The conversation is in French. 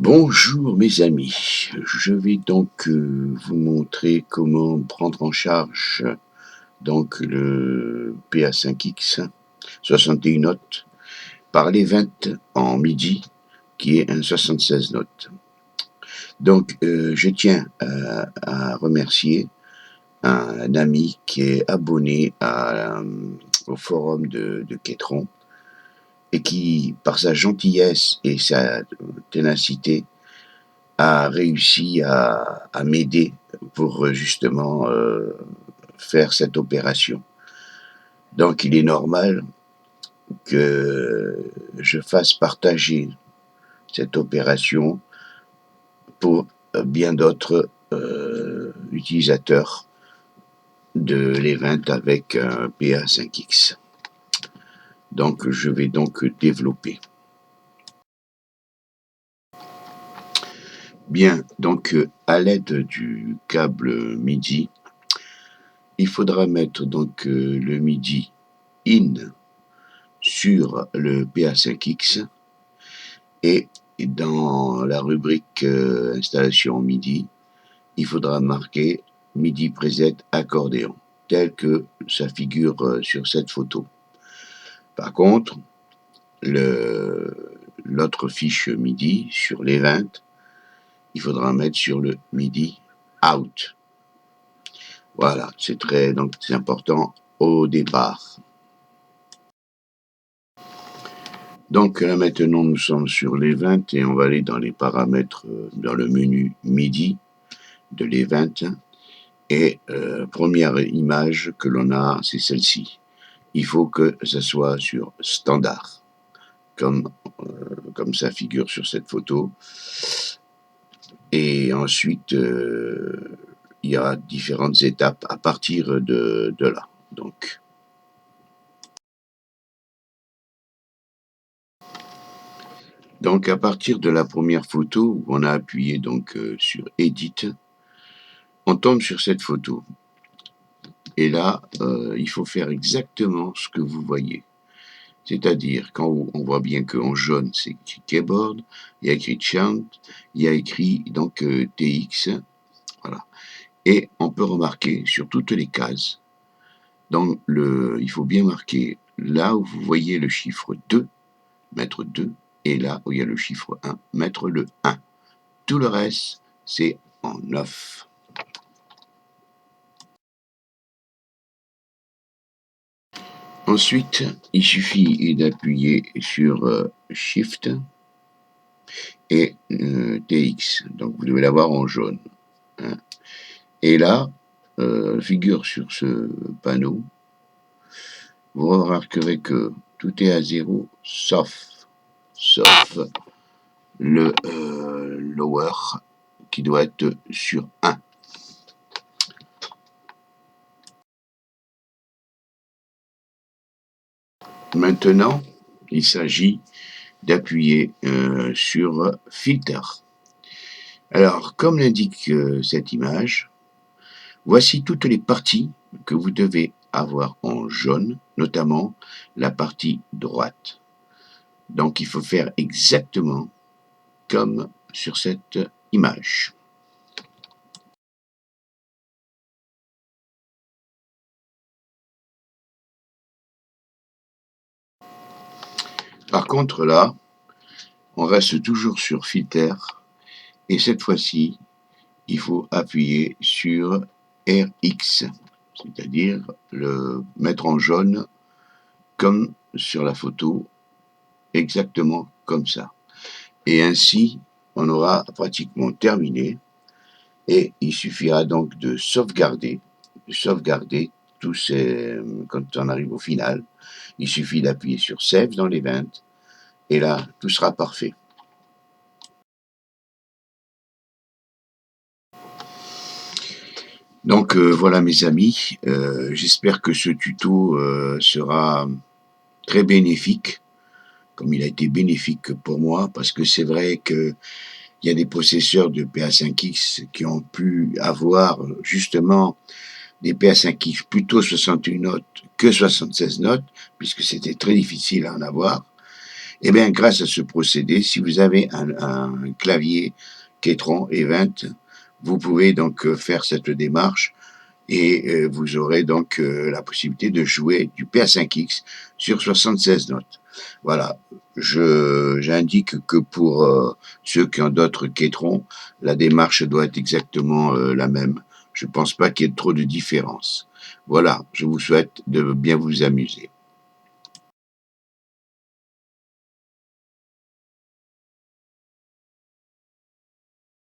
Bonjour mes amis, je vais donc vous montrer comment prendre en charge donc le PA5X 61 notes par l'Event en MIDI qui est un 76 notes. Donc je tiens à remercier un ami qui est abonné au forum de Quetron et qui, par sa gentillesse et sa ténacité, a réussi à m'aider pour justement faire cette opération. Donc il est normal que je fasse partager cette opération pour bien d'autres utilisateurs de l'Event avec un PA5X. Donc je vais donc développer. Bien, donc à l'aide du câble MIDI, il faudra mettre donc le MIDI in sur le PA5X et dans la rubrique installation MIDI, il faudra marquer MIDI preset accordéon, tel que ça figure sur cette photo. Par contre, l'autre fiche MIDI sur l'Event, il faudra mettre sur le MIDI out. Voilà, c'est donc c'est important au départ. Donc là maintenant nous sommes sur l'Event et on va aller dans les paramètres, dans le menu MIDI de l'Event et première image que l'on a, c'est celle-ci. Il faut que ça soit sur standard, comme ça figure sur cette photo. Et ensuite, il y a différentes étapes à partir de là. Donc à partir de la première photo où on a appuyé donc sur Edit, on tombe sur cette photo. Et là, il faut faire exactement ce que vous voyez. C'est-à-dire, quand on voit bien qu'en jaune, c'est écrit Keyboard, il y a écrit Chant, il y a écrit donc TX, voilà. Et on peut remarquer sur toutes les cases, il faut bien marquer là où vous voyez le chiffre 2, mettre 2, et là où il y a le chiffre 1, mettre le 1. Tout le reste, c'est en off. Ensuite, il suffit d'appuyer sur Shift et TX. Donc vous devez l'avoir en jaune. Hein. Et là, figure sur ce panneau, vous remarquerez que tout est à 0, sauf le lower qui doit être sur 1. Maintenant, il s'agit d'appuyer sur Filter. Alors, comme l'indique cette image, voici toutes les parties que vous devez avoir en jaune, notamment la partie droite. Donc, il faut faire exactement comme sur cette image. Par contre, là, on reste toujours sur Filter et cette fois-ci, il faut appuyer sur RX, c'est-à-dire le mettre en jaune comme sur la photo, exactement comme ça. Et ainsi, on aura pratiquement terminé et il suffira donc de sauvegarder tous ces, quand on arrive au final, il suffit d'appuyer sur Save dans l'Event et là, tout sera parfait. Donc voilà mes amis, j'espère que ce tuto sera très bénéfique, comme il a été bénéfique pour moi, parce que c'est vrai qu'il y a des possesseurs de PA5X qui ont pu avoir justement des PA5X plutôt 61 notes que 76 notes, puisque c'était très difficile à en avoir. Eh bien, grâce à ce procédé, si vous avez un clavier Quetron Event, vous pouvez donc faire cette démarche et vous aurez donc la possibilité de jouer du PA5X sur 76 notes. Voilà, j'indique que pour ceux qui ont d'autres Quetrons, la démarche doit être exactement la même. Je ne pense pas qu'il y ait trop de différence. Voilà, je vous souhaite de bien vous amuser.